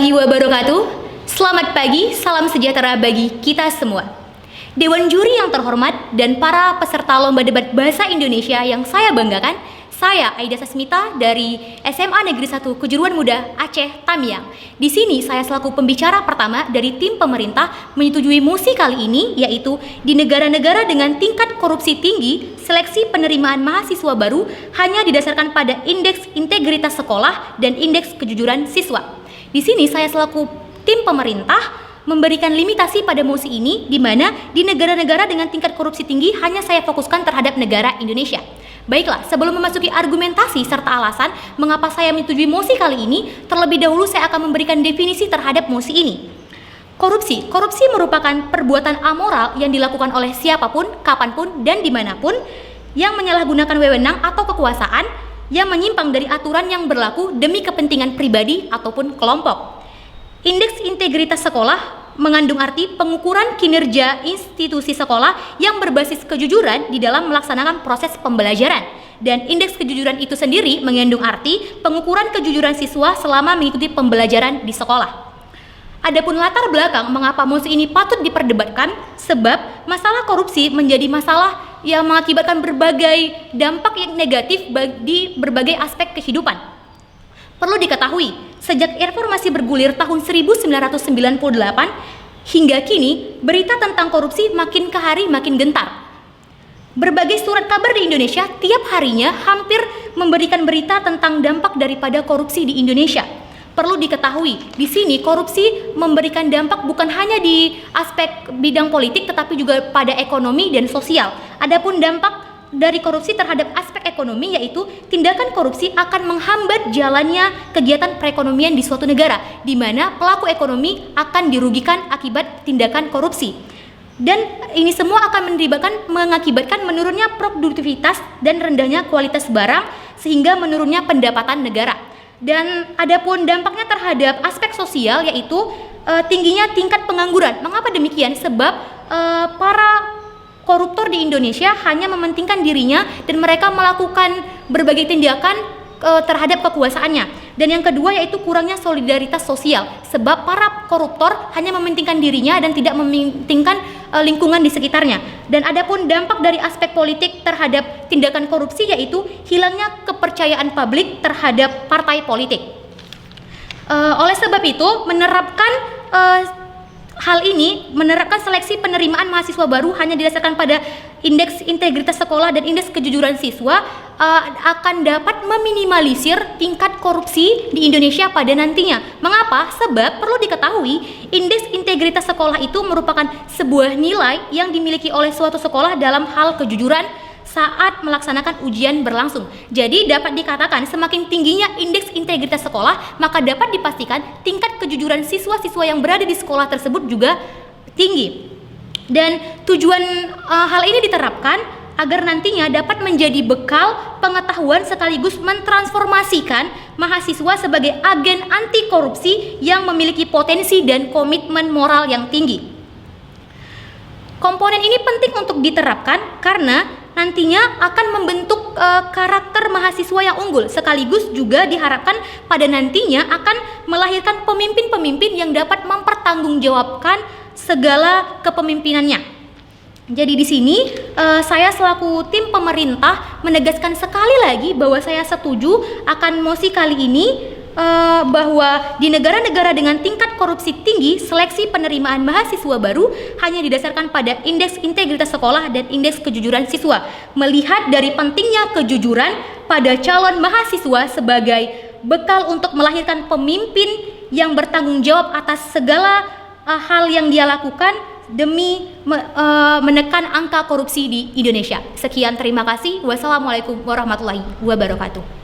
warahmatullahi wabarakatuh. Selamat pagi, salam sejahtera bagi kita semua. Dewan juri yang terhormat dan para peserta lomba debat bahasa Indonesia yang saya banggakan, saya Aida Sasmita dari SMA Negeri 1 Kejuruan Muda Aceh Tamiang. Di sini saya selaku pembicara pertama dari tim pemerintah menyetujui mosi kali ini, yaitu di negara-negara dengan tingkat korupsi tinggi, seleksi penerimaan mahasiswa baru hanya didasarkan pada indeks integritas sekolah dan indeks kejujuran siswa. Di sini saya selaku tim pemerintah memberikan limitasi pada mosi ini, di mana di negara-negara dengan tingkat korupsi tinggi hanya saya fokuskan terhadap negara Indonesia. Baiklah, sebelum memasuki argumentasi serta alasan mengapa saya menyetujui mosi kali ini, terlebih dahulu saya akan memberikan definisi terhadap mosi ini. Korupsi merupakan perbuatan amoral yang dilakukan oleh siapapun, kapanpun, dan dimanapun yang menyalahgunakan wewenang atau kekuasaan yang menyimpang dari aturan yang berlaku demi kepentingan pribadi ataupun kelompok. Indeks integritas sekolah mengandung arti pengukuran kinerja institusi sekolah yang berbasis kejujuran di dalam melaksanakan proses pembelajaran. Dan indeks kejujuran itu sendiri mengandung arti pengukuran kejujuran siswa selama mengikuti pembelajaran di sekolah. Adapun latar belakang mengapa mosi ini patut diperdebatkan, sebab masalah korupsi menjadi masalah yang mengakibatkan berbagai dampak yang negatif di berbagai aspek kehidupan. Perlu diketahui, sejak reformasi bergulir tahun 1998 hingga kini, berita tentang korupsi makin ke hari makin gentar. Berbagai surat kabar di Indonesia tiap harinya hampir memberikan berita tentang dampak daripada korupsi di Indonesia. Perlu diketahui, di sini korupsi memberikan dampak bukan hanya di aspek bidang politik tetapi juga pada ekonomi dan sosial. Adapun dampak dari korupsi terhadap aspek ekonomi, yaitu tindakan korupsi akan menghambat jalannya kegiatan perekonomian di suatu negara, di mana pelaku ekonomi akan dirugikan akibat tindakan korupsi. Dan ini semua akan mengakibatkan menurunnya produktivitas dan rendahnya kualitas barang sehingga menurunnya pendapatan negara. Dan adapun dampaknya terhadap aspek sosial, yaitu tingginya tingkat pengangguran. Mengapa demikian? Sebab para koruptor di Indonesia hanya mementingkan dirinya dan mereka melakukan berbagai tindakan terhadap kekuasaannya. Dan yang kedua yaitu kurangnya solidaritas sosial, sebab para koruptor hanya mementingkan dirinya dan tidak mementingkan lingkungan di sekitarnya. Dan adapun dampak dari aspek politik terhadap tindakan korupsi yaitu hilangnya kepercayaan publik terhadap partai politik. Oleh sebab itu, menerapkan seleksi penerimaan mahasiswa baru hanya didasarkan pada indeks integritas sekolah dan indeks kejujuran siswa akan dapat meminimalisir tingkat korupsi di Indonesia pada nantinya. Mengapa? Sebab perlu diketahui, indeks integritas sekolah itu merupakan sebuah nilai yang dimiliki oleh suatu sekolah dalam hal kejujuran saat melaksanakan ujian berlangsung. Jadi dapat dikatakan semakin tingginya indeks integritas sekolah, maka dapat dipastikan tingkat kejujuran siswa-siswa yang berada di sekolah tersebut juga tinggi. Dan tujuan hal ini diterapkan agar nantinya dapat menjadi bekal pengetahuan sekaligus mentransformasikan mahasiswa sebagai agen anti korupsi yang memiliki potensi dan komitmen moral yang tinggi. Komponen ini penting untuk diterapkan karena nantinya akan membentuk karakter mahasiswa yang unggul, sekaligus juga diharapkan pada nantinya akan melahirkan pemimpin-pemimpin yang dapat mempertanggungjawabkan segala kepemimpinannya. Jadi di sini saya selaku tim pemerintah menegaskan sekali lagi bahwa saya setuju akan mosi kali ini, bahwa di negara-negara dengan tingkat korupsi tinggi, seleksi penerimaan mahasiswa baru hanya didasarkan pada indeks integritas sekolah dan indeks kejujuran siswa. Melihat dari pentingnya kejujuran pada calon mahasiswa sebagai bekal untuk melahirkan pemimpin yang bertanggung jawab atas segala hal yang dia lakukan demi menekan angka korupsi di Indonesia. Sekian, terima kasih. Wassalamualaikum warahmatullahi wabarakatuh.